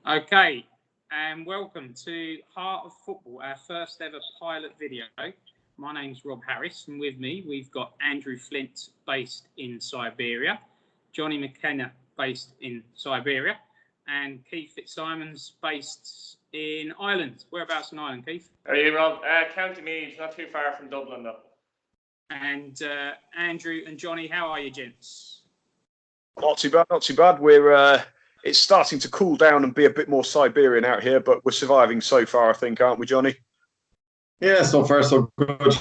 Okay, and welcome to Heart of Football, our first ever pilot video. My name's Rob Harris, and with me we've got Andrew Flint, based in Siberia, Johnny McKenna, based in Siberia, and Keith Fitzsimons, based in Ireland. Whereabouts in Ireland, Keith? Are you, Rob? County Meath, not too far from Dublin, though. And Andrew and Johnny, how are you, gents? Not too bad, not too bad. It's starting to cool down and be a bit more Siberian out here, but we're surviving so far, I think, aren't we, Johnny? Yeah, so far so good.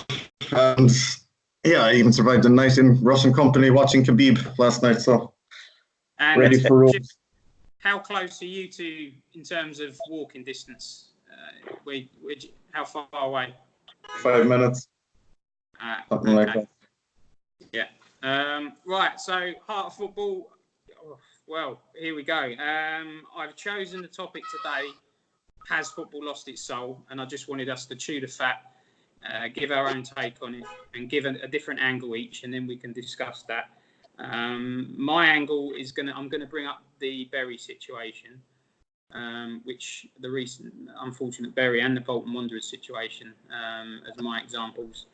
And yeah, I even survived a night in Russian company watching Khabib last night, so and ready for Rome. How close are you to in terms of walking distance? How far away? 5 minutes. Something like that. Yeah. Right, so Heart of Football. Well, here we go. I've chosen the topic today, has football lost its soul? And I just wanted us to chew the fat, give our own take on it, and give a different angle each, and then we can discuss that. My angle is I'm going to bring up the Bury situation, which the recent unfortunate Bury and the Bolton Wanderers situation as my examples.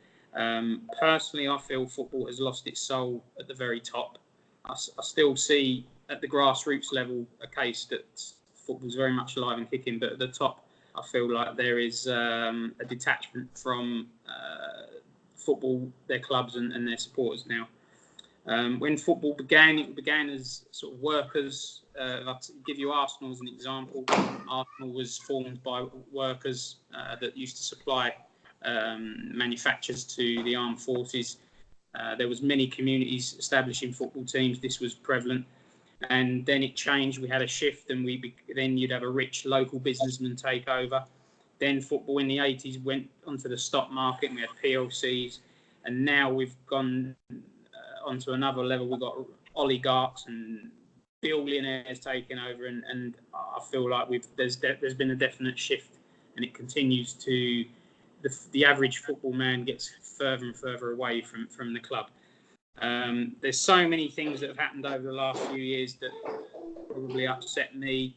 Personally, I feel football has lost its soul at the very top. I still see at the grassroots level a case that football's very much alive and kicking, but at the top, I feel like there is a detachment from football, their clubs and their supporters now. When football began, it began as sort of workers. I'll give you Arsenal as an example. Arsenal was formed by workers that used to supply manufacturers to the armed forces. There was many communities establishing football teams. This was prevalent, and then it changed. We had a shift, and then you'd have a rich local businessman take over. Then football in the 80s went onto the stock market, and we had PLCs, and now we've gone onto another level. We've got oligarchs and billionaires taking over, and I feel like there's been a definite shift, and it continues to. The average football man gets further and further away from the club. There's so many things that have happened over the last few years that probably upset me.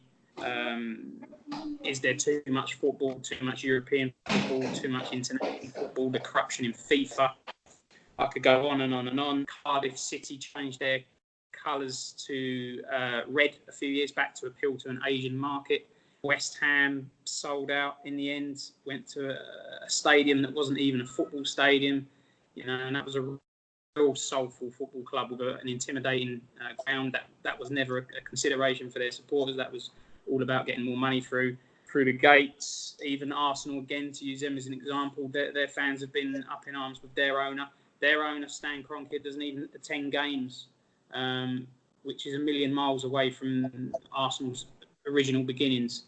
Is there too much football, too much European football, too much international football, the corruption in FIFA? I could go on and on and on. Cardiff City changed their colours to red a few years back to appeal to an Asian market. West Ham sold out in the end, went to a stadium that wasn't even a football stadium, and that was a real soulful football club with an intimidating ground. That was never a consideration for their supporters. That was all about getting more money through the gates. Even Arsenal, again, to use them as an example, their fans have been up in arms with their owner. Their owner, Stan Kroenke, doesn't even attend games, which is a million miles away from Arsenal's original beginnings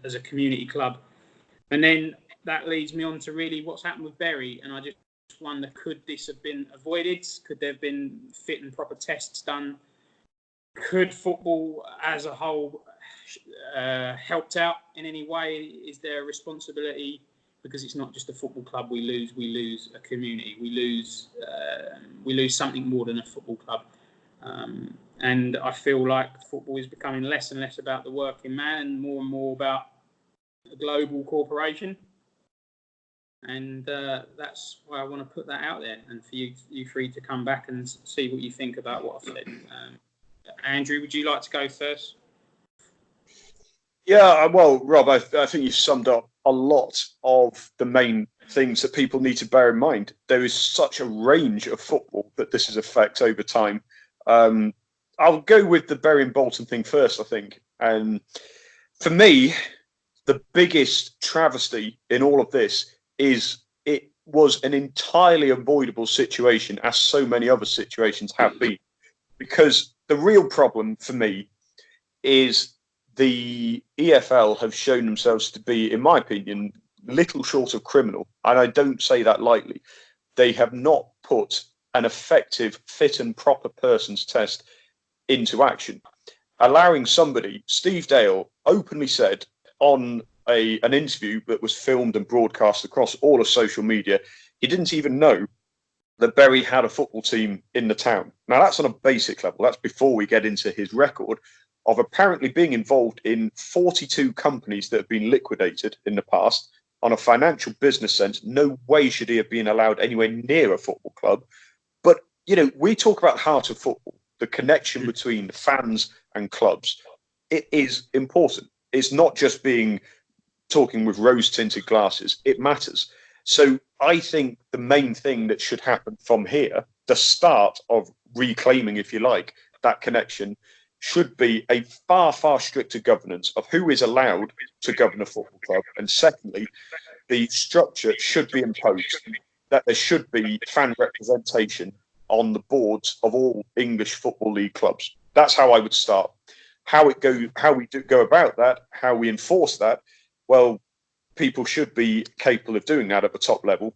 as a community club. And then that leads me on to really what's happened with Bury. And I just wonder, could this have been avoided? Could there have been fit and proper tests done? Could football as a whole helped out in any way? Is there a responsibility? Because it's not just a football club we lose a community. We lose something more than a football club. And I feel like football is becoming less and less about the working man and more about a global corporation. And that's why I want to put that out there, and for you three to come back and see what you think about what I've said. Andrew, would you like to go first? Yeah, well, Rob, I think you've summed up a lot of the main things that people need to bear in mind. There is such a range of football that this has affected over time. I'll go with the Bury and Bolton thing first, I think. And for me, the biggest travesty in all of this is it was an entirely avoidable situation, as so many other situations have been. Because the real problem for me is the EFL have shown themselves to be, in my opinion, little short of criminal. And I don't say that lightly. They have not put an effective fit and proper persons test into action. Allowing somebody, Steve Dale, openly said on an interview that was filmed and broadcast across all of social media, he didn't even know that Bury had a football team in the town. Now, that's on a basic level. That's before we get into his record. of apparently being involved in 42 companies that have been liquidated in the past. On a financial business sense, no way should he have been allowed anywhere near a football club. But, we talk about heart of football, the connection between fans and clubs. It is important. It's not just talking with rose-tinted glasses. It matters. So I think the main thing that should happen from here, the start of reclaiming, if you like, that connection, should be a far, far stricter governance of who is allowed to govern a football club. And secondly, the structure should be imposed that there should be fan representation on the boards of all English Football League clubs. That's how I would start. How we go about that, how we enforce that, well, people should be capable of doing that at the top level,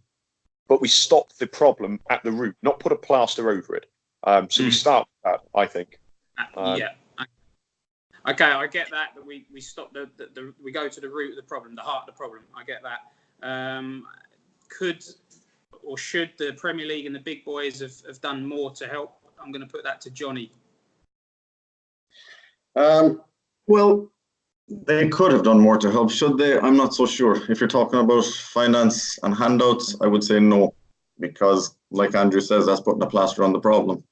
but we stop the problem at the root, not put a plaster over it. So we start with that, I think. Yeah. Okay, I get that. But we stop we go to the root of the problem, the heart of the problem. I get that. Could or should the Premier League and the big boys have done more to help? I'm going to put that to Johnny. Well, they could have done more to help. Should they? I'm not so sure. If you're talking about finance and handouts, I would say no, because like Andrew says, that's putting a plaster on the problem.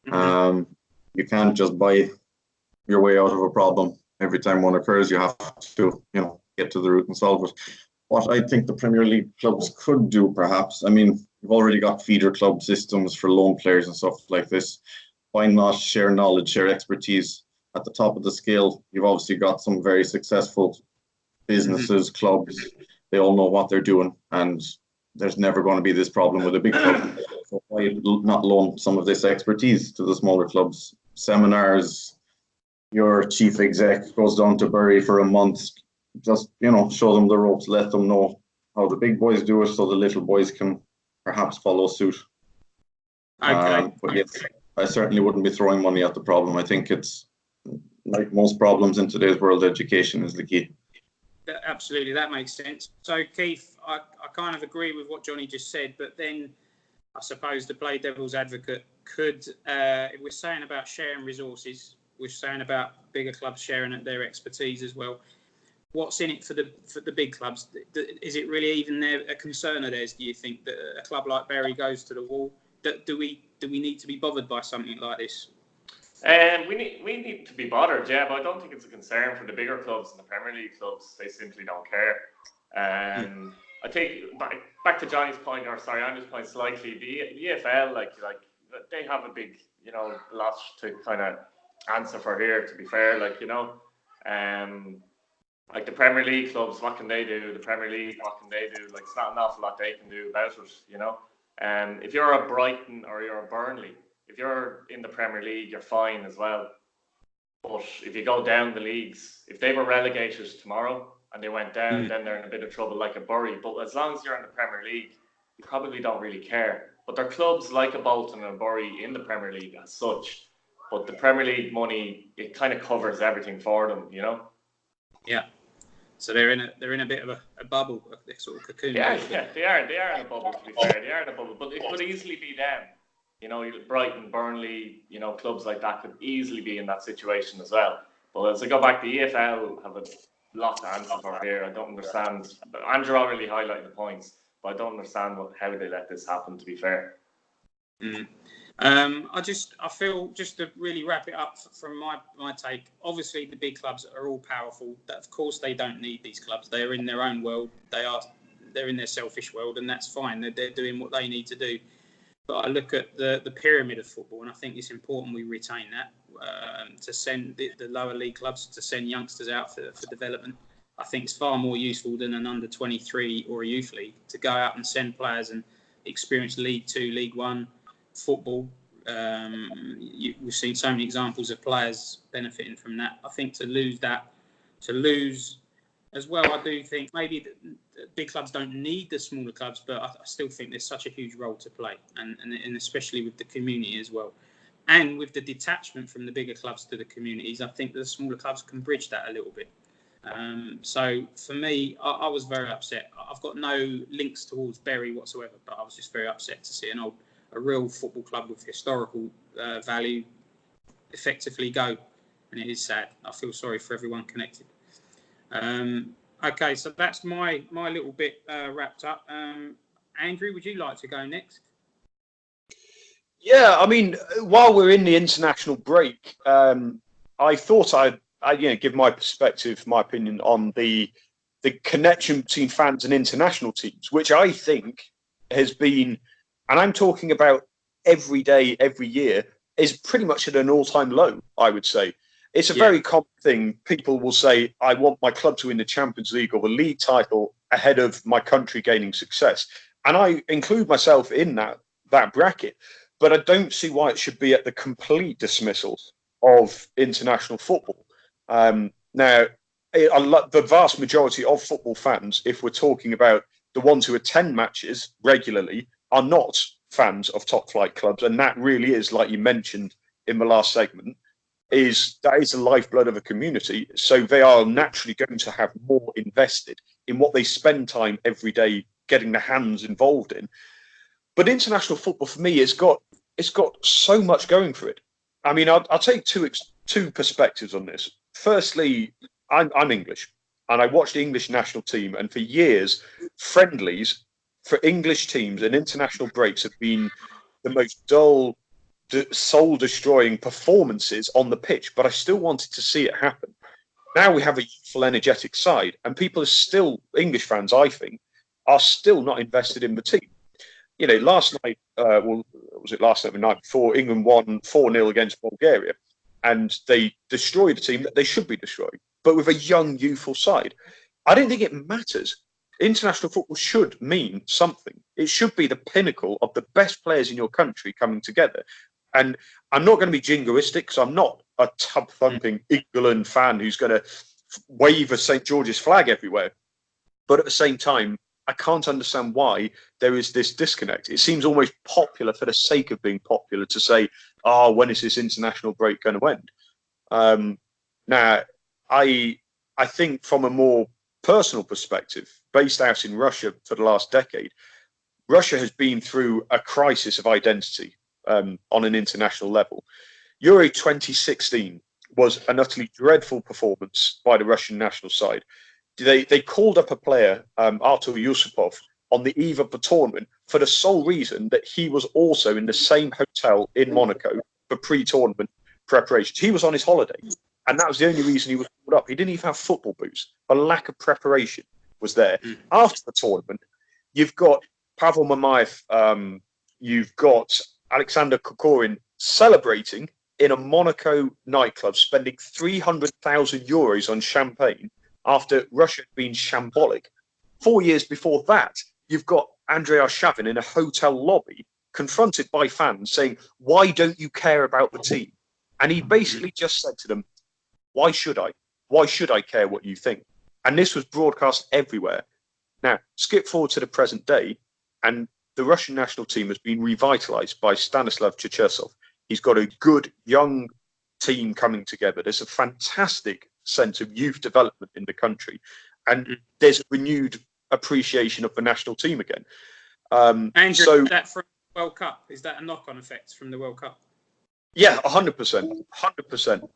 You can't just buy your way out of a problem. Every time one occurs, you have to, get to the root and solve it. What I think the Premier League clubs could do, perhaps, I mean, we've already got feeder club systems for loan players and stuff like this. Why not share knowledge, share expertise? At the top of the scale, you've obviously got some very successful businesses, clubs. They all know what they're doing, and there's never going to be this problem with a big club. So why not loan some of this expertise to the smaller clubs? Seminars, your chief exec goes down to Bury for a month, just, show them the ropes, let them know how the big boys do it so the little boys can perhaps follow suit. Okay. But yes, I certainly wouldn't be throwing money at the problem. I think it's, like most problems in today's world, education is the key. Absolutely, that makes sense. So, Keith, I kind of agree with what Johnny just said, but then I suppose to play devil's advocate, if we're saying about sharing resources, we're saying about bigger clubs sharing their expertise as well. What's in it for the big clubs? Is it really even a concern of theirs? Do you think that a club like Bury goes to the wall? Do we need to be bothered by something like this? We need to be bothered, yeah, but I don't think it's a concern for the bigger clubs and the Premier League clubs. They simply don't care. I think back to Johnny's point, or sorry, Andrew's point slightly. The EFL, like they have a big, lot to kind of answer for here. To be fair, like the Premier League clubs, what can they do? The Premier League, what can they do? Like, it's not an awful lot they can do about it, If you're a Brighton or you're a Burnley, if you're in the Premier League, you're fine as well. But if you go down the leagues, if they were relegated tomorrow and they went down, then they're in a bit of trouble like a Bury. But as long as you're in the Premier League, you probably don't really care. But there are clubs like a Bolton and a Bury in the Premier League as such. But the Premier League money, it kind of covers everything for them, Yeah. So they're in a bit of a bubble, a sort of cocoon. Yeah, they are in a bubble, to be fair. They are in a bubble, but it could easily be them. Brighton, Burnley, clubs like that could easily be in that situation as well. But as I go back, the EFL have a lot to answer for here. I don't understand. Andrew already highlighted the points, but I don't understand how they let this happen, to be fair. I feel, just to really wrap it up from my take, obviously the big clubs are all powerful. That, of course, they don't need these clubs. They are in their own world. They're in their selfish world, and that's fine. They're doing what they need to do. But I look at the pyramid of football, and I think it's important we retain that, to send the lower league clubs, to send youngsters out for development. I think it's far more useful than an under-23 or a youth league to go out and send players and experience League 2, League 1 football. We've seen so many examples of players benefiting from that. I think to lose as well, I do think maybe the big clubs don't need the smaller clubs, but I still think there's such a huge role to play, and especially with the community as well. And with the detachment from the bigger clubs to the communities, I think the smaller clubs can bridge that a little bit. So for me, I was very upset. I've got no links towards Bury whatsoever, but I was just very upset to see a real football club with historical value effectively go and it is sad. I feel sorry for everyone connected. Okay, so that's my little bit wrapped up. Andrew, would you like to go next? Yeah, I mean, while we're in the international break, I thought I'd give my perspective, my opinion on the connection between fans and international teams, which I think has been, and I'm talking about every day, every year, is pretty much at an all-time low, I would say. It's a very common thing. People will say, I want my club to win the Champions League or the league title ahead of my country gaining success. And I include myself in that bracket. But I don't see why it should be at the complete dismissal of international football. Now, the vast majority of football fans, if we're talking about the ones who attend matches regularly, are not fans of top flight clubs. And that really is, like you mentioned in the last segment, that is the lifeblood of a community. So they are naturally going to have more invested in what they spend time every day getting their hands involved in. But international football for me it's got so much going for it. I mean, I'll take two perspectives on this. Firstly, I'm English, and I watched the English national team, and for years, friendlies for English teams and international breaks have been the most dull, soul-destroying performances on the pitch. But I still wanted to see it happen. Now we have a youthful, energetic side, and people are still, English fans, I think, are still not invested in the team. You know, last night, was it last night, the night before, England won 4-0 against Bulgaria, and they destroyed a team that they should be destroying, but with a young, youthful side. I don't think it matters. International football should mean something. It should be the pinnacle of the best players in your country coming together. And I'm not going to be jingoistic, because I'm not a tub-thumping England fan who's going to wave a St. George's flag everywhere. But at the same time, I can't understand why there is this disconnect. It seems almost popular for the sake of being popular to say, "Oh, when is this international break going to end?" Now, I think from a more personal perspective, based out in Russia for the last decade, Russia has been through a crisis of identity on an international level. Euro 2016 was an utterly dreadful performance by the Russian national side. They called up a player, Artur Yusupov, on the eve of the tournament for the sole reason that he was also in the same hotel in Monaco for pre-tournament preparations. He was on his holiday, and that was the only reason he was called up. He didn't even have football boots. A lack of preparation was there. After the tournament, you've got Pavel Mamayev, you've got Alexander Kokorin celebrating in a Monaco nightclub, spending 300,000 euros on champagne after Russia had been shambolic. 4 years before that, you've got Andrei Arshavin in a hotel lobby, confronted by fans saying, "Why don't you care about the team?" And he basically just said to them, "Why should I? Why should I care what you think?" And this was broadcast everywhere. Now, skip forward to the present day, and the Russian national team has been revitalized by Stanislav Cherchesov. He's got a good young team coming together. There's a fantastic sense of youth development in the country, and there's a renewed appreciation of the national team again. Andrew, so, is that from the World Cup? Is that a knock-on effect from the World Cup? Yeah, 100%. 100%.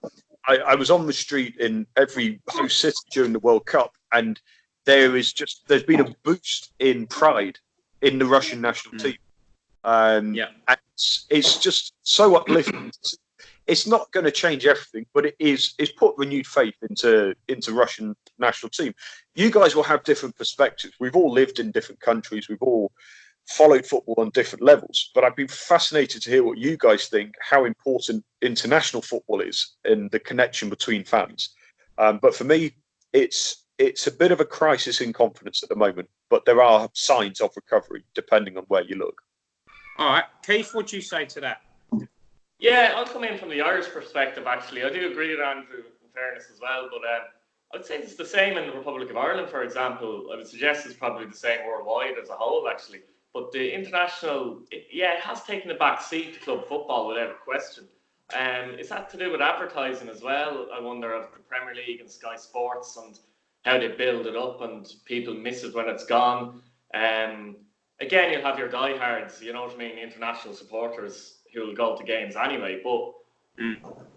I was on the street in every host city during the World Cup, and there's been a boost in pride in the Russian national team. And it's just so uplifting. It's not going to change everything, but it's put renewed faith into Russian national team. You guys will have different perspectives. We've all lived in different countries. We've all followed football on different levels. But I'd be fascinated to hear what you guys think, how important international football is in the connection between fans. But for me, it's a bit of a crisis in confidence at the moment. But there are signs of recovery, depending on where you look. All right. Keith, what do you say to that? Yeah, I'll come in from the Irish perspective, actually. I do agree with Andrew, in fairness, as well, but I'd say it's the same in the Republic of Ireland, for example. I would suggest it's probably the same worldwide as a whole, actually. But the international, it has taken a back seat to club football without a question. Is that to do with advertising as well? I wonder of the Premier League and Sky Sports and how they build it up and people miss it when it's gone. Again, you'll have your diehards, you know what I mean, international supporters who will go to games anyway. But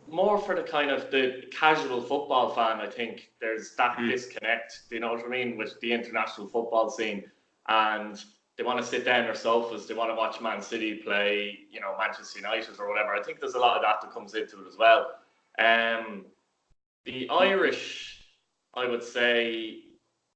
More for the kind of the casual football fan, I think there's that disconnect, do you know what I mean, with the international football scene. And they want to sit down their sofas, they want to watch Man City play, you know, Manchester United or whatever. I think there's a lot of that comes into it as well. The Irish, I would say,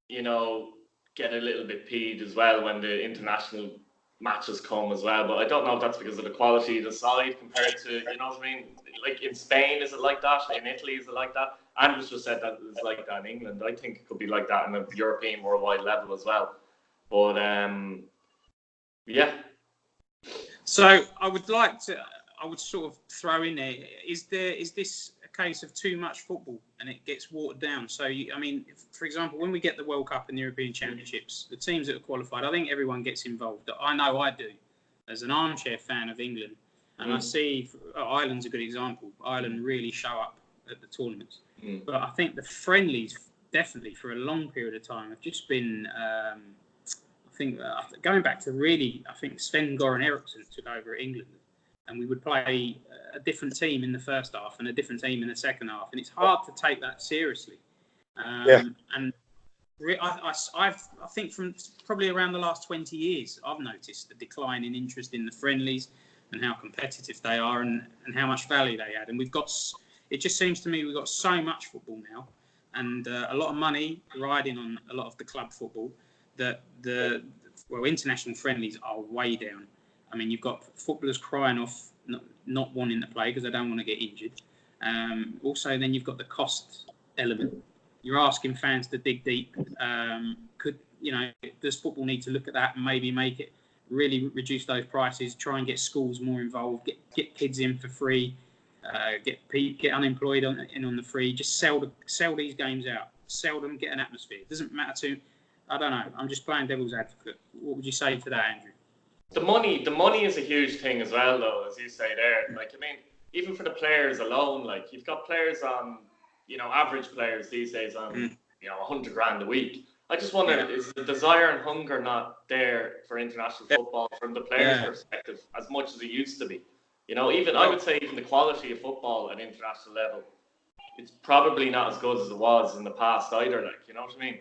you know, get a little bit peeved as well when the international matches come as well. But I don't know if that's because of the quality of the side compared to, you know what I mean? Like in Spain, is it like that? In Italy, is it like that? Andrews just said that it's like that in England. I think it could be like that on a European, worldwide level as well. But yeah. So I would sort of throw in there, is this a case of too much football and it gets watered down? So, I mean, for example, when we get the World Cup and the European Championships, the teams that are qualified, I think everyone gets involved. I know I do, as an armchair fan of England. And I see Ireland's a good example. Ireland really show up at the tournaments. But I think the friendlies, definitely for a long period of time, have just been... I think going back to I think Sven-Goran Eriksson took over at England, and we would play a different team in the first half and a different team in the second half, and it's hard to take that seriously. And I think from probably around the last 20 years, I've noticed a decline in interest in the friendlies and how competitive they are and how much value they add. And it just seems to me we've got so much football now and a lot of money riding on a lot of the club football that international friendlies are way down. I mean, you've got footballers crying off not wanting to play because they don't want to get injured. Also, then you've got the cost element. You're asking fans to dig deep. Does football need to look at that and maybe make it really reduce those prices? Try and get schools more involved. Get kids in for free. Get unemployed on the free. Just sell these games out. Sell them. Get an atmosphere. It doesn't matter to. I don't know. I'm just playing devil's advocate. What would you say to that, Andrew? The money is a huge thing as well, though, as you say there. Like, I mean, even for the players alone, like you've got players on, you know, average players these days on, you know, 100 grand a week. I just wonder, is the desire and hunger not there for international football from the players' perspective as much as it used to be? You know, I would say even the quality of football at international level, it's probably not as good as it was in the past either. Like, you know what I mean?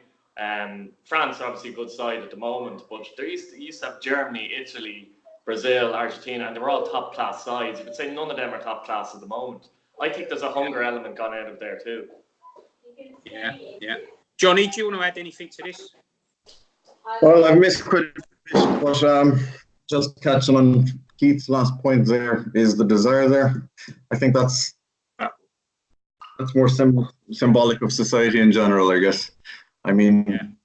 France are obviously a good side at the moment, but there used to have Germany, Italy, Brazil, Argentina, and they were all top class sides. You could say none of them are top class at the moment. I think there's a hunger element gone out of there too. Yeah. Johnny, do you want to add anything to this? Well, I've missed quite a bit, but just catching on Keith's last point there is the desire there. I think that's more symbolic of society in general, I guess. I mean,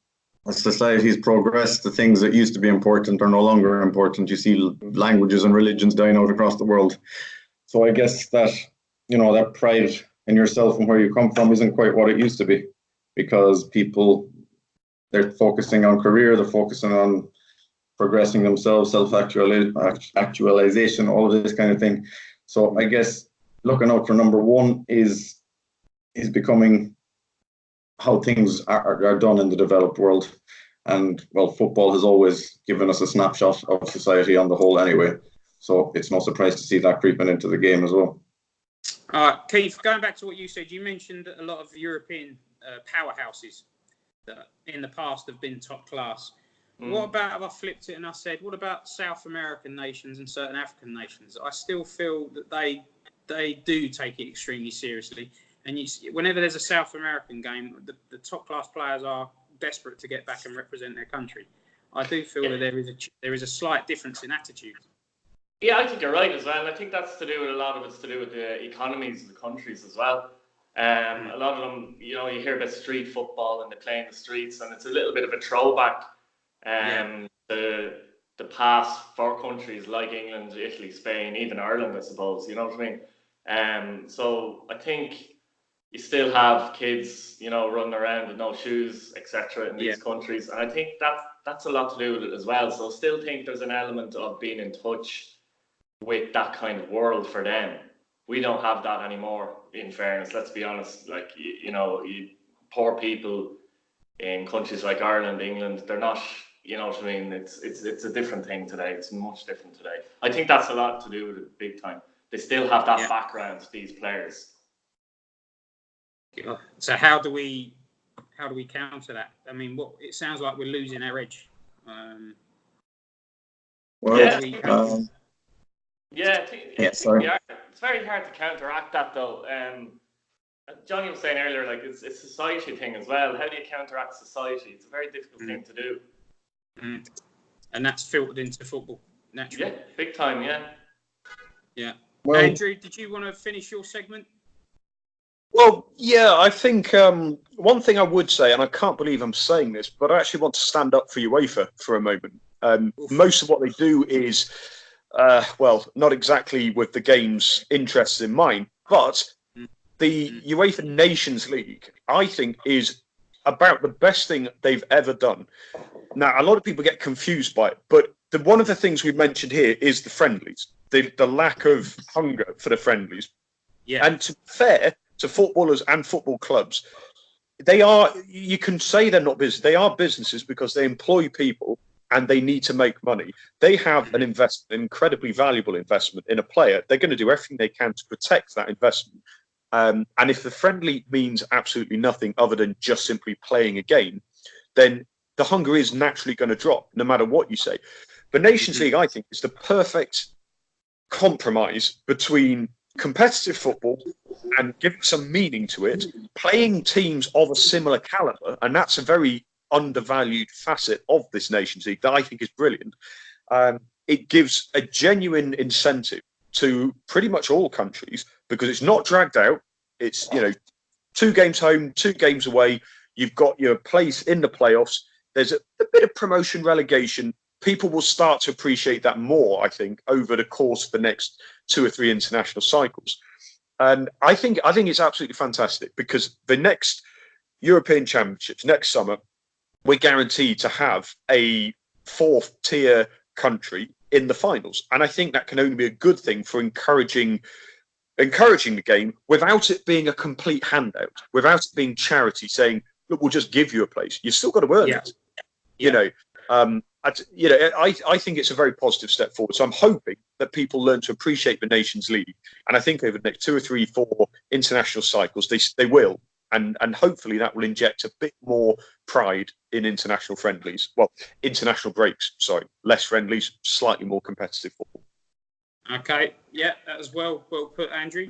as society's progressed, the things that used to be important are no longer important. You see languages and religions dying out across the world. So I guess that, you know, that pride in yourself and where you come from isn't quite what it used to be, because people, they're focusing on career, they're focusing on progressing themselves, self-actualization, all of this kind of thing. So I guess looking out for number one is becoming how things are done in the developed world. And, well, football has always given us a snapshot of society on the whole anyway. So it's no surprise to see that creeping into the game as well. Keith, going back to what you said, you mentioned a lot of European powerhouses that in the past have been top class. What about if I flipped it and I said, what about South American nations and certain African nations? I still feel that they do take it extremely seriously. And whenever there's a South American game, the top class players are desperate to get back and represent their country. I do feel that there is a slight difference in attitude. Yeah, I think you're right as well. And I think that's to do with a lot of it's to do with the economies of the countries as well. A lot of them, you know, you hear about street football and they play in the streets, and it's a little bit of a throwback the past for countries like England, Italy, Spain, even Ireland, I suppose. You know what I mean? So I think you still have kids, you know, running around with no shoes, etc. in these countries. And I think that's a lot to do with it as well. So I still think there's an element of being in touch with that kind of world for them. We don't have that anymore, in fairness. Let's be honest. Like, poor people in countries like Ireland, England, they're not, you know what I mean? It's a different thing today. It's much different today. I think that's a lot to do with it, big time. they still have that background, these players. So how do we counter that? I mean, it sounds like we're losing our edge. It's very hard to counteract that, though. Johnny was saying earlier, like it's a society thing as well. How do you counteract society? It's a very difficult thing to do. And that's filtered into football, naturally. Yeah, big time, yeah. Well, Andrew, did you want to finish your segment? Well, yeah, I think one thing I would say, and I can't believe I'm saying this, but I actually want to stand up for UEFA for a moment. Most of what they do is, not exactly with the game's interests in mind, but the UEFA Nations League, I think, is about the best thing they've ever done. Now, a lot of people get confused by it, but one of the things we mentioned here is the friendlies, the lack of hunger for the friendlies. Yeah. And to be fair to footballers and football clubs, you can say they're not business. They are businesses because they employ people and they need to make money. They have an incredibly valuable investment in a player. They're going to do everything they can to protect that investment. And if the friendly means absolutely nothing other than just simply playing a game, then the hunger is naturally going to drop, no matter what you say. The Nations League, I think, is the perfect compromise between competitive football and giving some meaning to it, playing teams of a similar caliber, and that's a very undervalued facet of this Nations League that I think is brilliant. It gives a genuine incentive to pretty much all countries because it's not dragged out. It's 2 games home, 2 games away. You've got your place in the playoffs. There's a bit of promotion relegation. People will start to appreciate that more, I think, over the course of the next 2 or 3 international cycles. And I think it's absolutely fantastic because the next European Championships next summer, we're guaranteed to have a 4th tier country in the finals. And I think that can only be a good thing for encouraging the game without it being a complete handout, without it being charity saying, look, we'll just give you a place. You've still got to earn it. I think it's a very positive step forward. So I'm hoping that people learn to appreciate the Nations League. And I think over the next 2 or 3, 4 international cycles, they will. And hopefully that will inject a bit more pride in international friendlies. Well, international breaks, sorry. Less friendlies, slightly more competitive football. Okay. Yeah, that was well put, Andrew.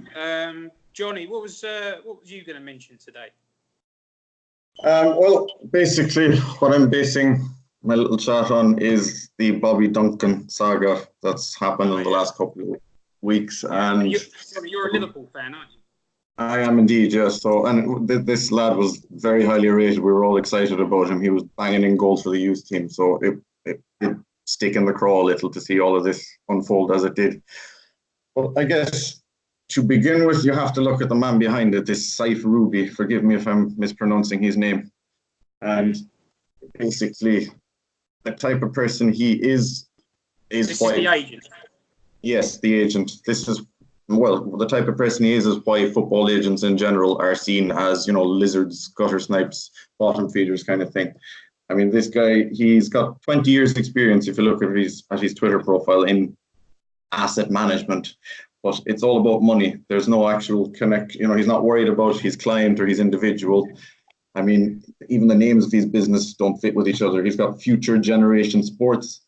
Johnny, what was you going to mention today? Basically, what I'm basing my little chat on is the Bobby Duncan saga that's happened in the last couple of weeks. And you're a Liverpool fan, aren't you? I am indeed, yes. So, and this lad was very highly rated. We were all excited about him. He was banging in goals for the youth team. So it did stick in the craw a little to see all of this unfold as it did. But I guess to begin with, you have to look at the man behind it, this Saif Ruby. Forgive me if I'm mispronouncing his name. And basically, the type of person he is this why... is the agent? Yes, the agent. This is, well, the type of person he is why football agents in general are seen as, lizards, gutter snipes, bottom feeders kind of thing. I mean, this guy, he's got 20 years experience, if you look at his Twitter profile, in asset management. But it's all about money. There's no actual connect. He's not worried about his client or his individual. I mean, even the names of his business don't fit with each other. He's got Future Generation Sports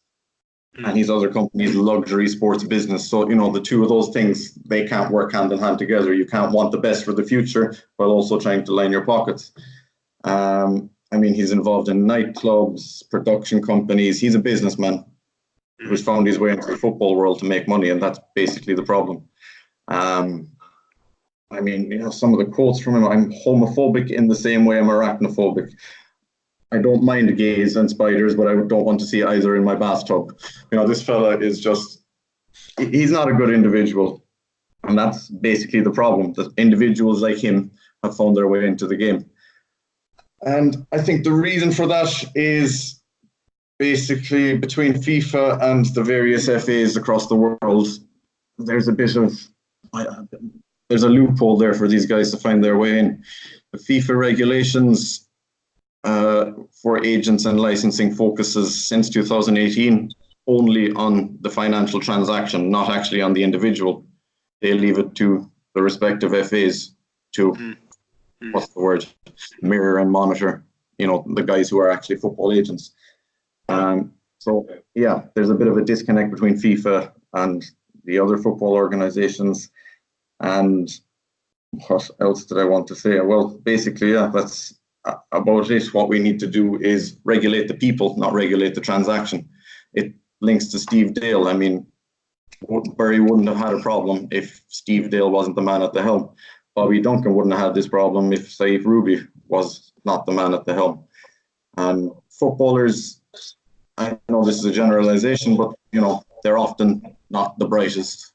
and his other company's Luxury Sports Business. So, the two of those things, they can't work hand in hand together. You can't want the best for the future while also trying to line your pockets. I mean, he's involved in nightclubs, production companies. He's a businessman who's found his way into the football world to make money, and that's basically the problem. I mean, some of the quotes from him, I'm homophobic in the same way I'm arachnophobic. I don't mind gays and spiders, but I don't want to see either in my bathtub. This fella is he's not a good individual. And that's basically the problem, that individuals like him have found their way into the game. And I think the reason for that is basically between FIFA and the various FAs across the world, there's a loophole there for these guys to find their way in. The FIFA regulations for agents and licensing focuses since 2018 only on the financial transaction, not actually on the individual. they leave it to the respective FAs to, what's the word, mirror and monitor, the guys who are actually football agents. So, yeah, there's a bit of a disconnect between FIFA and the other football organizations. And what else did I want to say? Well, basically, yeah, that's about it. What we need to do is regulate the people, not regulate the transaction. It links to Steve Dale. I mean, Bury wouldn't have had a problem if Steve Dale wasn't the man at the helm. Bobby Duncan wouldn't have had this problem if Saif Ruby was not the man at the helm. And footballers, I know this is a generalization, but they're often not the brightest.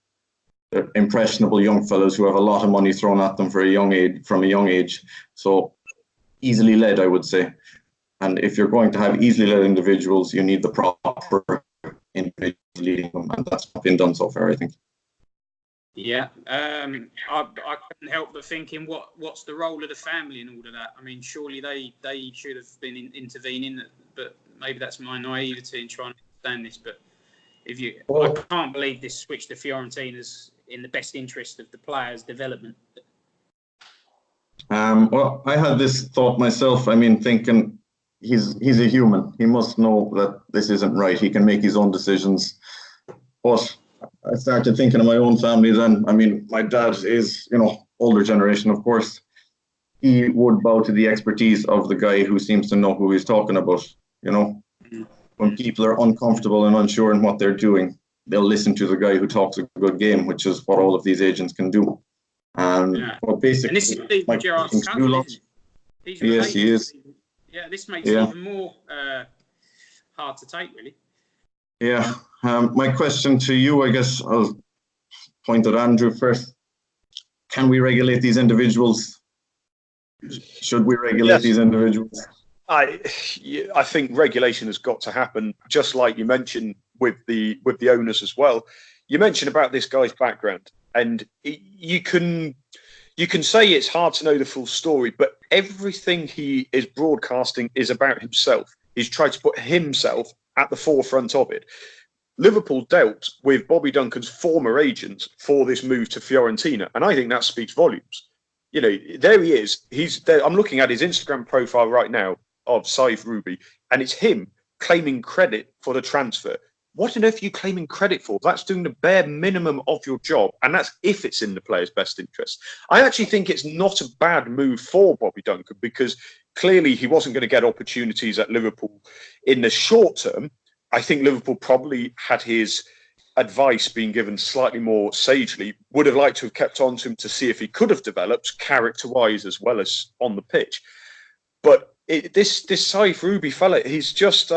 They're impressionable young fellows who have a lot of money thrown at them from a young age. So easily led, I would say. And if you're going to have easily led individuals, you need the proper individuals leading them, and that's not been done so far, I think. Yeah, I couldn't help but thinking, what's the role of the family in all of that? I mean, surely they should have been intervening, but maybe that's my naivety in trying to understand this. But I can't believe this switch to Fiorentina's in the best interest of the players' development. Well, I had this thought myself. I mean, thinking he's a human. He must know that this isn't right. He can make his own decisions. But I started thinking of my own family then. I mean, my dad is, older generation, of course. He would bow to the expertise of the guy who seems to know who he's talking about, When people are uncomfortable and unsure in what they're doing, they'll listen to the guy who talks a good game, which is what all of these agents can do. But basically, and this is Stephen Gerrard's cousin, isn't it? Yes, he is. Yeah, this makes it even more hard to take, really. Yeah. My question to you, I guess I'll point at Andrew first. Can we regulate these individuals? Should we regulate these individuals? I think regulation has got to happen, just like you mentioned with the owners as well. You mentioned about this guy's background, and you can say it's hard to know the full story, but everything he is broadcasting is about himself. He's tried to put himself at the forefront of it. Liverpool dealt with Bobby Duncan's former agents for this move to Fiorentina, and I think that speaks volumes. There he is. He's there. I'm looking at his Instagram profile right now of Saif Ruby, and it's him claiming credit for the transfer. What on earth are you claiming credit for? That's doing the bare minimum of your job, and that's if it's in the player's best interest. I actually think it's not a bad move for Bobby Duncan, because clearly he wasn't going to get opportunities at Liverpool in the short term. I think Liverpool probably had his advice being given slightly more sagely, would have liked to have kept on to him to see if he could have developed character-wise as well as on the pitch. But this Saif Ruby fella, he's just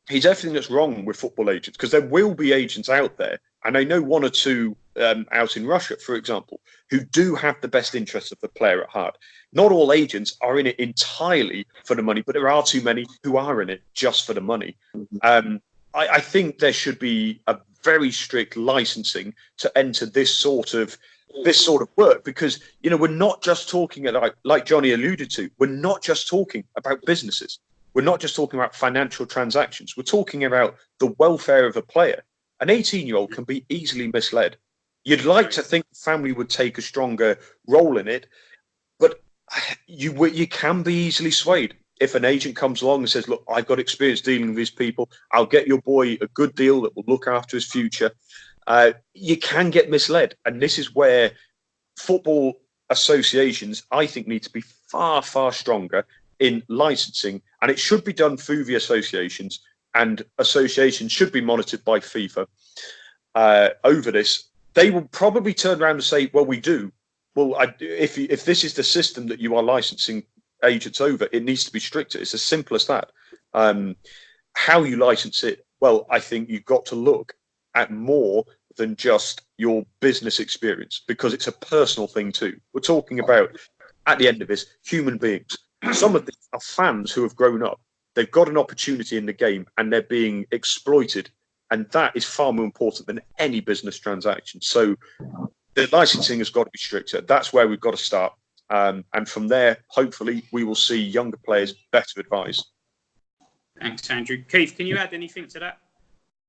he's everything that's wrong with football agents, because there will be agents out there, and I know one or two out in Russia, for example, who do have the best interests of the player at heart. Not all agents are in it entirely for the money, but there are too many who are in it just for the money. I think there should be a very strict licensing to enter this sort of work, because we're not just talking like Johnny alluded to. We're not just talking about businesses. We're not just talking about financial transactions. We're talking about the welfare of a player. An 18-year-old can be easily misled. You'd like to think the family would take a stronger role in it, but you can be easily swayed. If an agent comes along and says, look, I've got experience dealing with these people, I'll get your boy a good deal that will look after his future, you can get misled. And this is where football associations, I think, need to be far, far stronger in licensing. And it should be done through the associations, and associations should be monitored by FIFA over this. They will probably turn around and say, well, we do. Well, if this is the system that you are licensing agents over, it needs to be stricter. It's as simple as that. How you license it, well, I think you've got to look at more than just your business experience, because it's a personal thing too. We're talking about, at the end of this, human beings. Some of these are fans who have grown up. They've got an opportunity in the game and they're being exploited. And that is far more important than any business transaction. So the licensing has got to be stricter. That's where we've got to start. And from there, hopefully, we will see younger players better advised. Thanks, Andrew. Keith, can you add anything to that?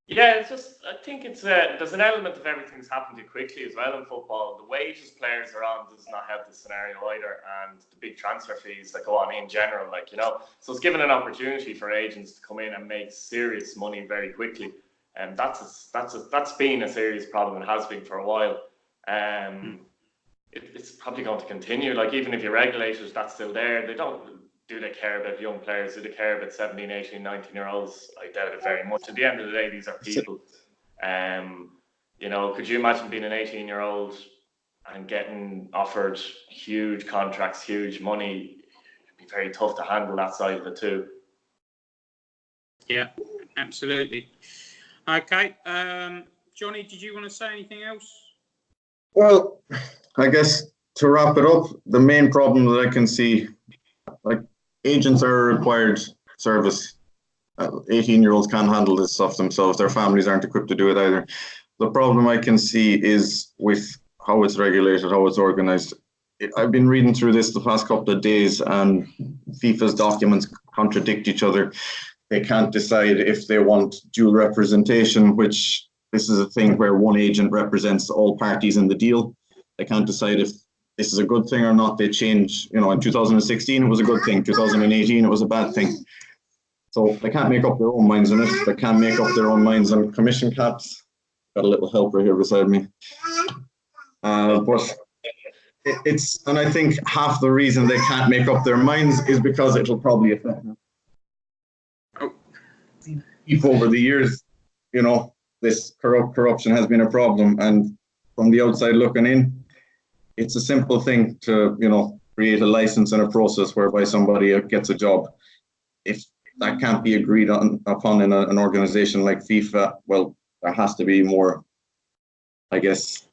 Yeah, it's just, I think it's there's an element of everything's happened too quickly as well in football. The wages players are on does not help the scenario either, and the big transfer fees that go on in general, like, you know, so it's given an opportunity for agents to come in and make serious money very quickly, and that's been a serious problem and has been for a while. It's probably going to continue. Like, even if you regulators, that's still there. They don't. Do they care about young players? Do they care about 17, 18, 19-year-olds? I doubt it very much. At the end of the day, these are people. You know, could you imagine being an 18-year-old and getting offered huge contracts, huge money? It'd be very tough to handle that side of it too. Yeah, absolutely. Okay. Johnny, did you want to say anything else? Well, I guess to wrap it up, the main problem that I can see, like, agents are a required service. 18-year-olds can't handle this stuff themselves. Their families aren't equipped to do it either. The problem I can see is with how it's regulated, how it's organized. I've been reading through this the past couple of days, and FIFA's documents contradict each other. They can't decide if they want dual representation, which this is a thing where one agent represents all parties in the deal. They can't decide if this is a good thing or not. They change, you know, in 2016 it was a good thing, 2018 it was a bad thing. So they can't make up their own minds on it. They can't make up their own minds on commission caps. Got a little helper here beside me. But it's, and I think half the reason they can't make up their minds is because it'll probably affect them. Over the years, you know, this corruption has been a problem, and from the outside looking in, it's a simple thing to, you know, create a license and a process whereby somebody gets a job. If that can't be agreed upon in an organization like FIFA, well, there has to be more, I guess,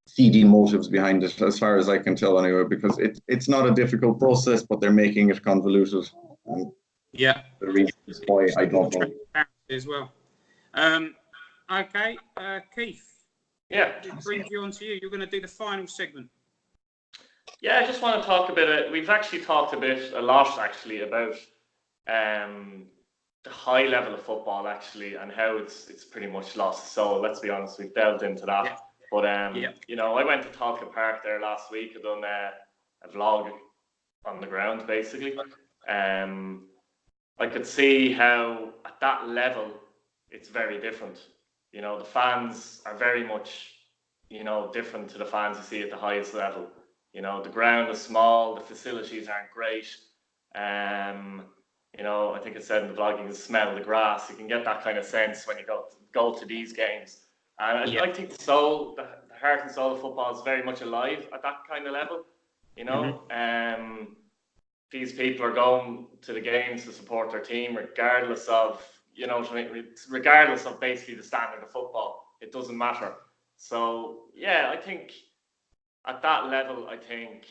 seedy motives behind it, as far as I can tell anyway, because it's not a difficult process, but they're making it convoluted. And yeah. The reason why, I don't know. As well. Okay, Keith. Yeah. It brings you on to you. You're going to do the final segment. Yeah, I just want to talk a bit. We've actually talked a lot actually, about the high level of football actually, and how it's pretty much lost. So let's be honest, we've delved into that. Yeah. But you know, I went to Talca Park there last week. I done a vlog on the ground basically. I could see how at that level it's very different. You know, the fans are very much, you know, different to the fans you see at the highest level. You know, the ground is small, the facilities aren't great. You know, I think it said in the vlog, you can smell the grass. You can get that kind of sense when you go to these games. And I think the heart and soul of football is very much alive at that kind of level. You know, these people are going to the games to support their team, regardless of, you know, regardless of basically the standard of football. It doesn't matter. So yeah, I think at that level, I think,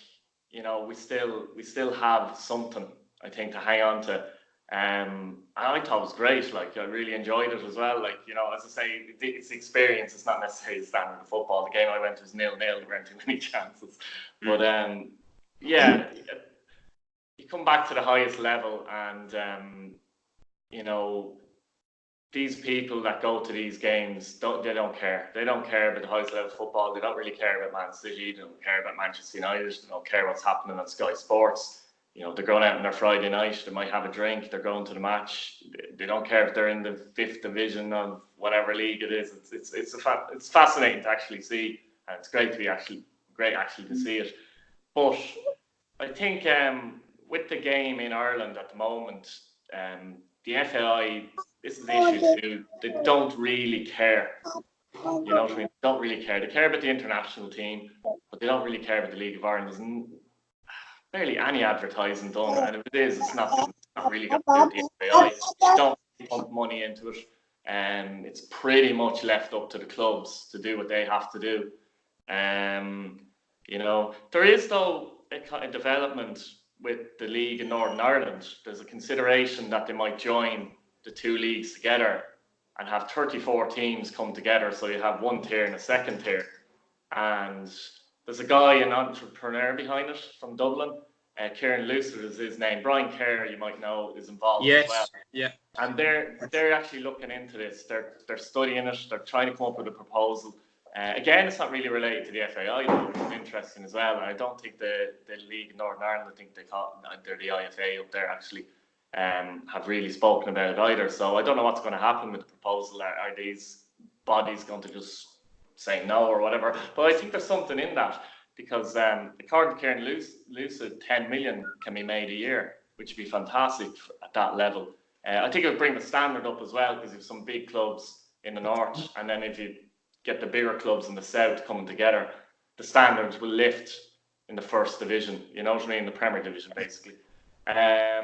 you know, we still have something, I think, to hang on to. And I thought it was great. Like, I really enjoyed it as well. Like, you know, as I say, it's the experience. It's not necessarily the standard of football. The game I went to was 0-0. There weren't too many chances. But yeah, you come back to the highest level, and you know, these people that go to these games don't care. They don't care about the highest level of football. They don't really care about Man City. They don't care about Manchester United. They don't care what's happening on Sky Sports. You know, they're going out on their Friday night. They might have a drink. They're going to the match. They don't care if they're in the 5th division of whatever league it is. It's fascinating to actually see, and it's great to see it. But I think with the game in Ireland at the moment, the FAI, this is the issue too. They don't really care. You know what I mean? They don't really care. They care about the international team, but they don't really care about the League of Ireland. There's barely any advertising done, and if it is, it's not really got to do with the FAI. They don't pump money into it, and it's pretty much left up to the clubs to do what they have to do. You know, there is though a kind of development with the league in Northern Ireland. There's a consideration that they might join the two leagues together and have 34 teams come together, so you have one tier and a second tier. And there's a guy, an entrepreneur behind it from Dublin, Kieran Lucid is his name. Brian Kerr, you might know, is involved as well. Yeah. And they're actually looking into this. They're studying it. They're trying to come up with a proposal. Again, it's not really related to the FAI, which is interesting as well. And I don't think the League in Northern Ireland, I think they're the IFA up there actually, have really spoken about it either. So I don't know what's going to happen with the proposal. Are these bodies going to just say no or whatever? But I think there's something in that, because according to Kieran Lucid, 10 million can be made a year, which would be fantastic at that level. I think it would bring the standard up as well, because you have some big clubs in the north, and then if you get the bigger clubs in the south coming together, the standards will lift in the first division, you know what I mean, the Premier Division basically.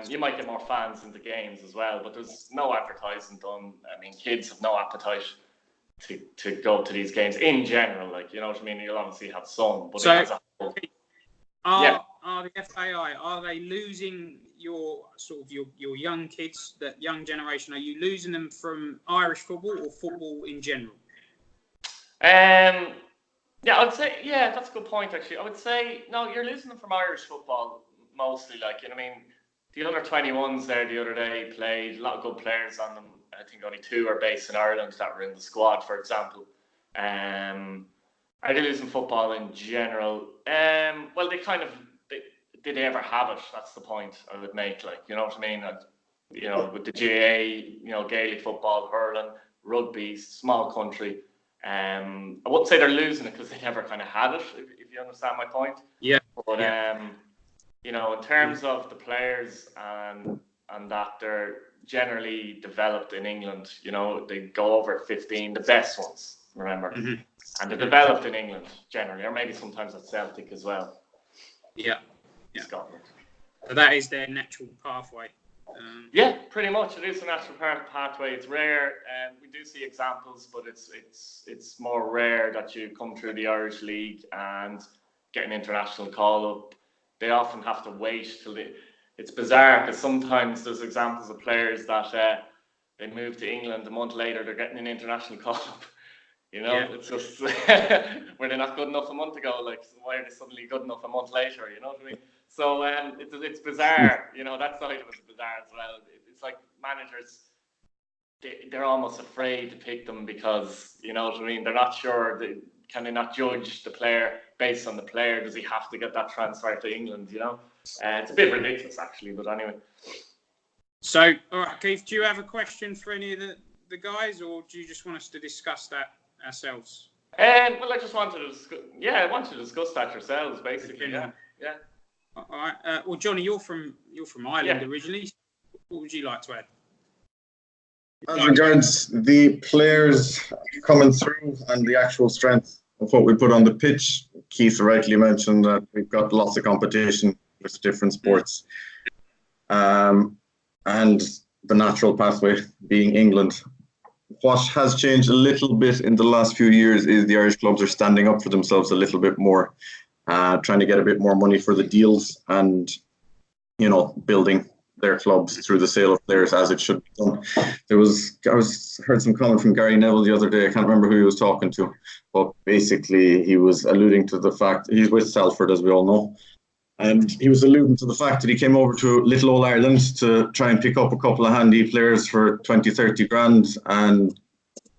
You might get more fans into games as well, but there's no advertising done. I mean, kids have no appetite to go to these games in general, like, you know what I mean. You'll obviously have some, but so as a whole, are the FAI, are they losing your young kids, that young generation? Are you losing them from Irish football or football in general? Yeah, I'd say, yeah, that's a good point actually. I would say no, you're losing them from Irish football mostly. Like, you know what I mean, the under 21s there the other day played, a lot of good players on them. I think only 2 are based in Ireland that were in the squad, for example. Are they losing football in general? Well, did they ever have it? That's the point I would make. Like, you know what I mean? You know, with the GA, you know, Gaelic football, hurling, rugby, small country. I wouldn't say they're losing it because they never kind of had it, if you understand my point. Yeah. But you know, in terms of the players and that, they're generally developed in England. You know, they go over at 15, the best ones, remember, and they're developed in England generally, or maybe sometimes at Celtic as well. Yeah. Scotland. So that is their natural pathway. Yeah, pretty much. It is a natural pathway. It's rare, and we do see examples, but it's more rare that you come through the Irish League and get an international call up. They often have to wait till it's bizarre, because sometimes there's examples of players that they move to England, a month later they're getting an international call up. You know, It's just were they not good enough a month ago? Like, why are they suddenly good enough a month later? You know what I mean? So it's bizarre. You know, that side of it is bizarre as well. It's like managers, they're almost afraid to pick them because, you know what I mean, they're not sure. Can they not judge the player based on the player? Does he have to get that transfer to England? You know, it's a bit ridiculous actually. But anyway. So, all right, Keith, do you have a question for any of the guys, or do you just want us to discuss that ourselves? Well, I just wanted to discuss. Yeah, I wanted to discuss that yourselves, basically. Yeah. All right. Well, Johnny, you're from Ireland originally. What would you like to add? As regards the players coming through and the actual strength of what we put on the pitch, Keith rightly mentioned that we've got lots of competition with different sports, and the natural pathway being England. What has changed a little bit in the last few years is the Irish clubs are standing up for themselves a little bit more, trying to get a bit more money for the deals and, you know, building their clubs through the sale of players as it should be done. Heard some comment from Gary Neville the other day. I can't remember who he was talking to, but basically he was alluding to the fact he's with Salford, as we all know. And he was alluding to the fact that he came over to little old Ireland to try and pick up a couple of handy players for 20, 30 grand. And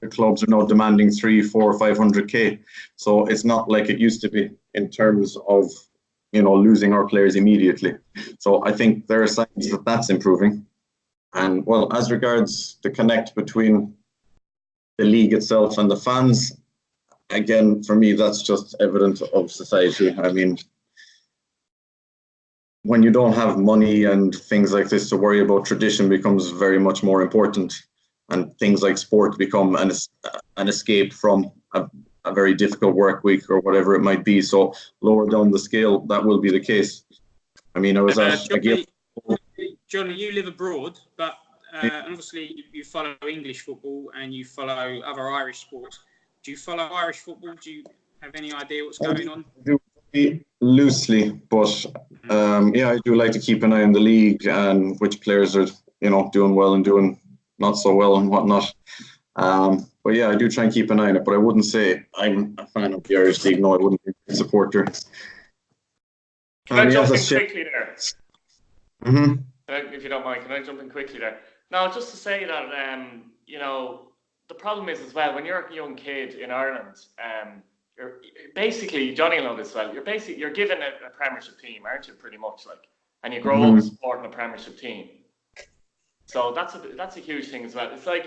the clubs are now demanding 300, 400, 500k. So it's not like it used to be in terms of, you know, losing our players immediately. So I think there are signs that that's improving. And well, as regards the connect between the league itself and the fans, again, for me, that's just evidence of society. I mean, when you don't have money and things like this to worry about, tradition becomes very much more important, and things like sport become an escape from a very difficult work week or whatever it might be. So lower down the scale, that will be the case. I mean, I was Johnny, you live abroad, but obviously you follow English football and you follow other Irish sports. Do you follow Irish football? Do you have any idea what's going on? Loosely, but yeah, I do like to keep an eye on the league and which players are, you know, doing well and doing not so well and whatnot. But yeah, I do try and keep an eye on it, but I wouldn't say I'm a fan of the Irish League. No, I wouldn't be a supporter. Can I jump in yes, quickly there? If you don't mind, can I jump in quickly there? Now, just to say that, you know, the problem is as well, when you're a young kid in Ireland, you're basically, Johnny will know this well, you're given a Premiership team, aren't you, pretty much, like, and you grow up supporting a Premiership team. So that's a huge thing as well. It's like,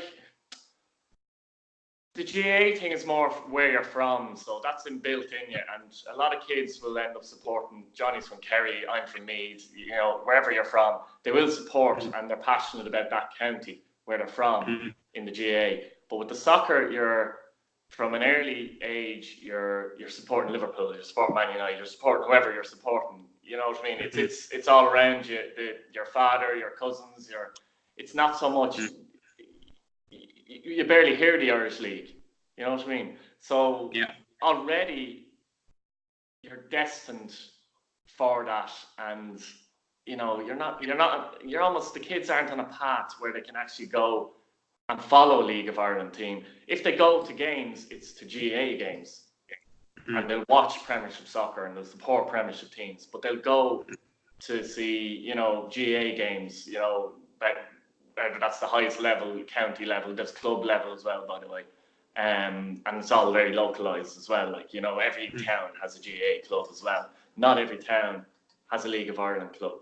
the GA thing is more where you're from, so that's inbuilt in you. And a lot of kids will end up supporting. Johnny's from Kerry, I'm from Meath. You know, wherever you're from, they will support, and they're passionate about that county where they're from in the GA. But with the soccer, you're from an early age, you're supporting Liverpool, you're supporting Man United, you're supporting whoever you're supporting. You know what I mean? It's all around you. Your father, your cousins. It's not so much. You barely hear the Irish League, you know what I mean? So already you're destined for that, and you know you're almost, the kids aren't on a path where they can actually go and follow League of Ireland team. If they go to games, it's to GA games, and they'll watch Premiership soccer and they'll support Premiership teams, but they'll go to see, you know, GA games, you know, that's the highest level, county level. There's club level as well, by the way, and it's all very localized as well. Like, you know, every town has a GA club as well. Not every town has a League of Ireland club.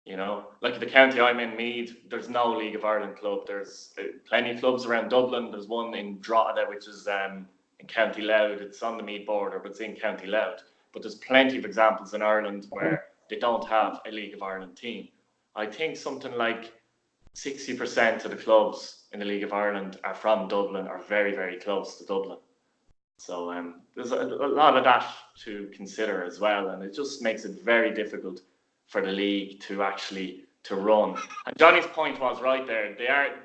You know, like the county I'm in, Meath, there's no League of Ireland club. There's plenty of clubs around Dublin. There's one in Drogheda, which is in County Louth. It's on the Meath border, but it's in County Louth. But there's plenty of examples in Ireland where they don't have a League of Ireland team. I think something like 60% of the clubs in the League of Ireland are from Dublin, or very, very close to Dublin. So there's a lot of that to consider as well, and it just makes it very difficult for the league to actually to run. And Johnny's point was right there.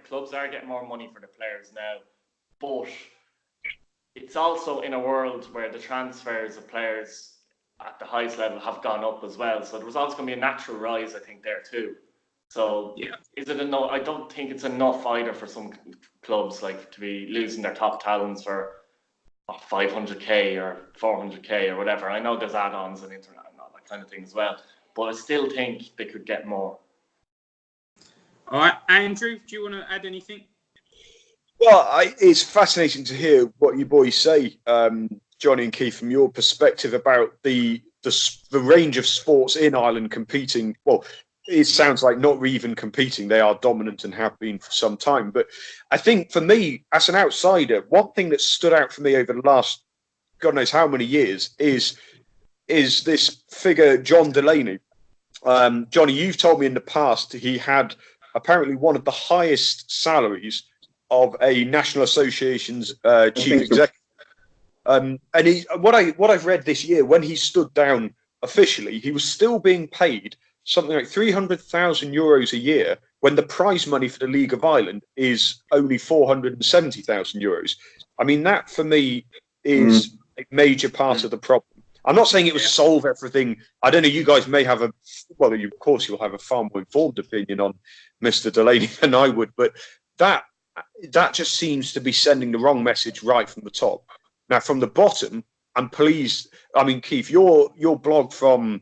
Clubs are getting more money for the players now, but it's also in a world where the transfers of players at the highest level have gone up as well. So there was also going to be a natural rise, I think, there too. So is it enough? I don't think it's enough either for some clubs, like, to be losing their top talents for 500k or 400k or whatever. I know there's add-ons and internet and all that kind of thing as well, but I still think they could get more. All right, Andrew, do you want to add anything? Well, it's fascinating to hear what you boys say, Johnny and Keith, from your perspective about the range of sports in Ireland competing. Well, it sounds like not even competing. They are dominant and have been for some time. But I think for me, as an outsider, one thing that stood out for me over the last God knows how many years is this figure, John Delaney. Johnny, you've told me in the past he had apparently one of the highest salaries of a National Association's chief executive. And what I've read this year, when he stood down officially, he was still being paid something like €300,000 a year, when the prize money for the League of Ireland is only €470,000. I mean, that for me is a major part of the problem. I'm not saying it will solve everything. I don't know. You guys may have of course, you'll have a far more informed opinion on Mr. Delaney than I would, but that just seems to be sending the wrong message right from the top. Now, from the bottom, I'm pleased. I mean, Keith, your blog from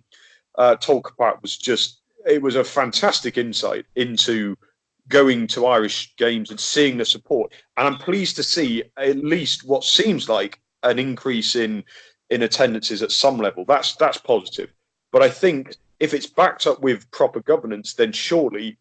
Talk Apart was a fantastic insight into going to Irish games and seeing the support. And I'm pleased to see at least what seems like an increase in attendances at some level. That's positive. But I think if it's backed up with proper governance, then surely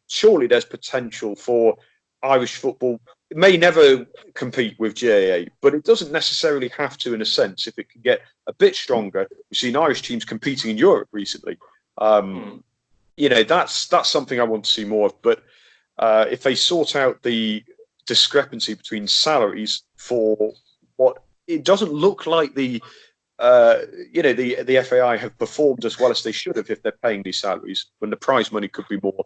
there's potential for Irish football. It may never compete with GAA, but it doesn't necessarily have to, in a sense, if it can get a bit stronger. We've seen Irish teams competing in Europe recently. You know, that's something I want to see more of. But if they sort out the discrepancy between salaries for what it doesn't look like the FAI have performed as well as they should have if they're paying these salaries, when the prize money could be more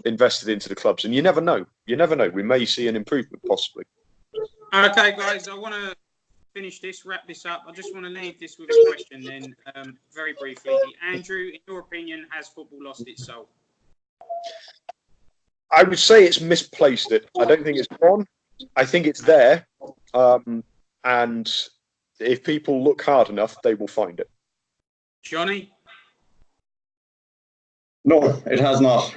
invested into the clubs. And you never know. We may see an improvement possibly. Okay, guys, I want to wrap this up. I just want to leave this with a question then, very briefly. Andrew, in your opinion, has football lost its soul? I would say it's misplaced it. I don't think it's gone. I think it's there. And if people look hard enough, they will find it. Johnny? No, it has not.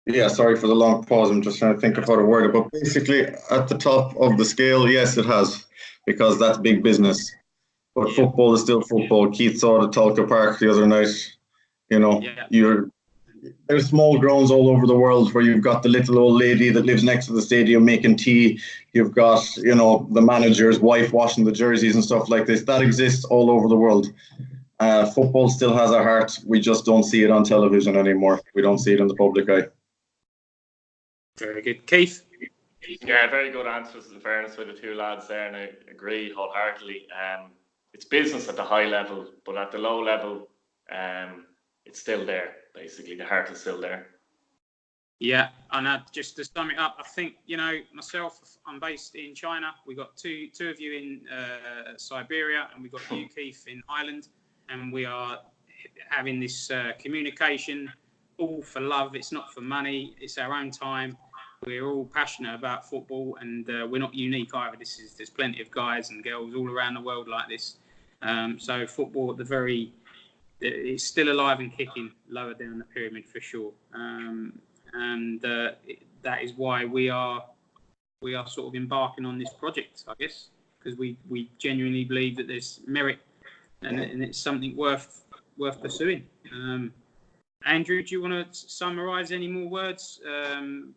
Yeah, sorry for the long pause. I'm just trying to think of how to word it. But basically, at the top of the scale, yes, it has, because that's big business. But football is still football. Keith saw the Talca Park the other night. You know, there's small grounds all over the world where you've got the little old lady that lives next to the stadium making tea. You've got, you know, the manager's wife washing the jerseys and stuff like this. That exists all over the world. Football still has a heart. We just don't see it on television anymore. We don't see it in the public eye. Very good. Keith? Yeah, very good answers in fairness with the two lads there, and I agree wholeheartedly. It's business at the high level, but at the low level, it's still there, basically. The heart is still there. Yeah, and just to sum it up, I think, you know, myself, I'm based in China. We got two of you in Siberia, and we got you, Keith, in Ireland, and we are having this communication all for love. It's not for money. It's our own time. We're all passionate about football, and we're not unique either. There's plenty of guys and girls all around the world like this. So football it's still alive and kicking lower down the pyramid for sure. And that is why we are sort of embarking on this project, I guess, because we genuinely believe that there's merit and it's something worth pursuing. Andrew, do you want to summarise any more words,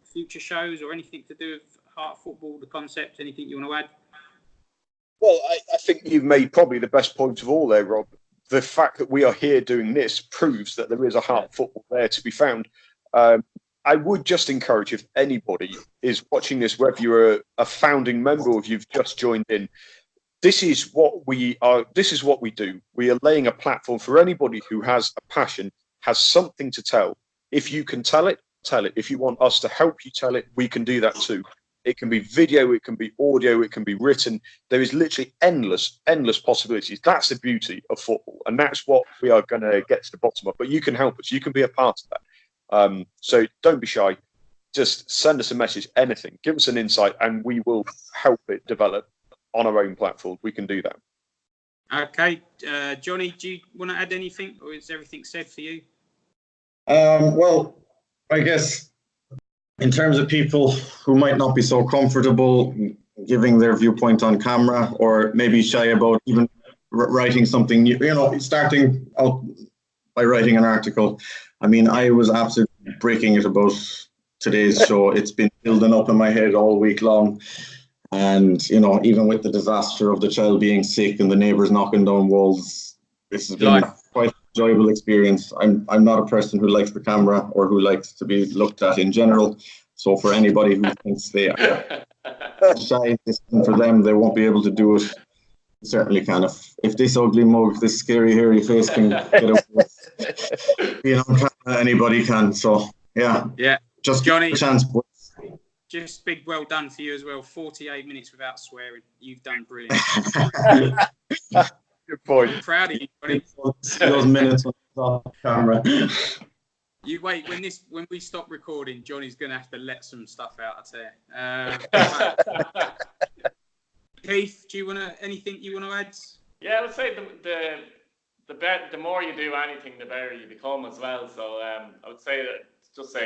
future shows or anything to do with Heart Football, the concept, anything you want to add? Well, I think you've made probably the best point of all there, Rob. The fact that we are here doing this proves that there is a Heart Football there to be found. I would just encourage, if anybody is watching this, whether you're a founding member or if you've just joined in, this is what we are. This is what we do. We are laying a platform for anybody who has a passion, has something to tell. If you can tell it, tell it. If you want us to help you tell it, we can do that too. It can be video, it can be audio, it can be written. There is literally endless possibilities. That's the beauty of football, and that's what we are going to get to the bottom of. But you can help us. You can be a part of that. So don't be shy. Just send us a message, anything. Give us an insight, and we will help it develop on our own platform. We can do that. Okay, Johnny, do you want to add anything, or is everything said for you? Well, I guess in terms of people who might not be so comfortable giving their viewpoint on camera, or maybe shy about even writing something new, you know, starting out by writing an article. I mean, I was absolutely breaking it about today's show. It's been building up in my head all week long. And, you know, even with the disaster of the child being sick and the neighbours knocking down walls, this has been quite an enjoyable experience. I'm not a person who likes the camera or who likes to be looked at in general. So for anybody who thinks they are shy, for them, they won't be able to do it. Certainly can. If this ugly mug, this scary hairy face can get away, you know, anybody can. So yeah, just Johnny, give a chance. Just big well done for you as well. 48 minutes without swearing. You've done brilliant. Good point. I'm proud of you, Johnny. Those minutes on camera. You wait, when we stop recording, Johnny's going to have to let some stuff out, I tell you. Keith, do you want to anything you want to add? Yeah, I would say the more you do anything, the better you become as well. So I would say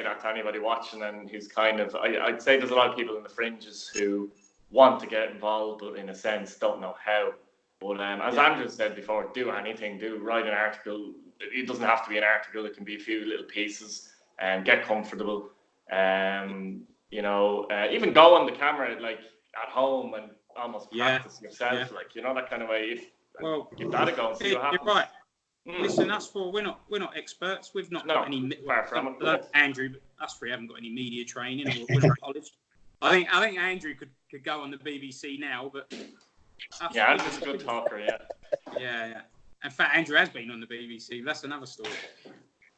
that to anybody watching and who's kind of, I'd say there's a lot of people in the fringes who want to get involved, but in a sense don't know how. But as Andrew said before, do anything, write an article. It doesn't have to be an article. It can be a few little pieces, and get comfortable. You know, even go on the camera like at home and almost practice yourself, like, you know, that kind of way. Give that a go and see what happens. You're right. Listen, us four, we're not experts. We've not got any. Far from it. Andrew, but us three haven't got any media training or college. I think Andrew could go on the BBC now, but Andrew's a good talker. Yeah. In fact, Andrew has been on the BBC. That's another story.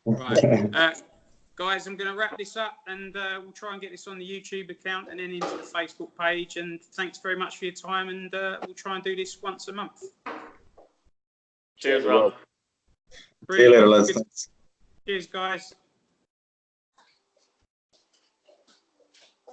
Right, guys, I'm going to wrap this up, and we'll try and get this on the YouTube account and then into the Facebook page. And thanks very much for your time, and we'll try and do this once a month. Cheers, Rob. See you later, lads. Cheers, guys.